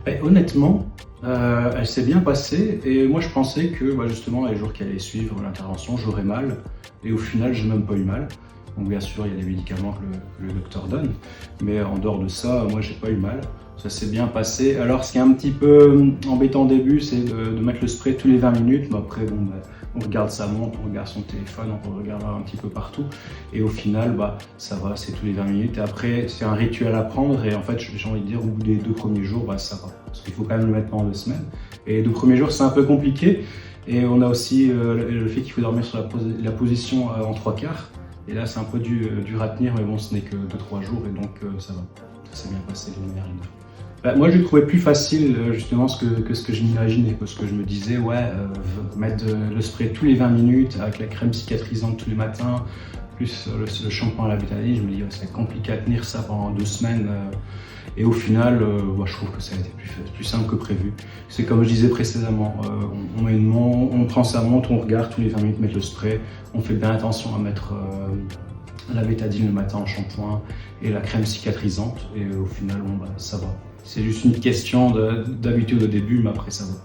Et honnêtement, elle s'est bien passée et moi je pensais que justement les jours qui allaient suivre l'intervention, j'aurais mal et au final j'ai même pas eu mal. Donc bien sûr il y a des médicaments que le docteur donne, mais en dehors de ça, moi j'ai pas eu mal. Ça s'est bien passé. Alors ce qui est un petit peu embêtant au début, c'est de mettre le spray tous les 20 minutes, mais après on regarde sa montre, on regarde son téléphone, on regarde un petit peu partout et au final ça va, c'est tous les 20 minutes et après c'est un rituel à prendre et en fait j'ai envie de dire au bout des 2 premiers jours ça va. Parce qu'il faut quand même le mettre pendant 2 semaines. Et les 2 premiers jours, c'est un peu compliqué. Et on a aussi le fait qu'il faut dormir sur la position en 3/4. Et là, c'est un peu dur à tenir, mais bon, ce n'est que 2-3 jours, et donc ça va. Ça s'est bien passé de manière générale. Moi, je le trouvais plus facile, justement, que ce que je m'imaginais. Parce que je me disais, mettre le spray tous les 20 minutes, avec la crème cicatrisante tous les matins, plus le shampoing à la bétadine, je me dis, c'est compliqué à tenir ça pendant 2 semaines. Et au final, je trouve que ça a été plus simple que prévu. C'est comme je disais précédemment, on prend sa montre, on regarde tous les 20 minutes mettre le spray, on fait bien attention à mettre la bétadine le matin en shampoing et la crème cicatrisante, et au final, ça va. C'est juste une question d'habitude au début, mais après ça va.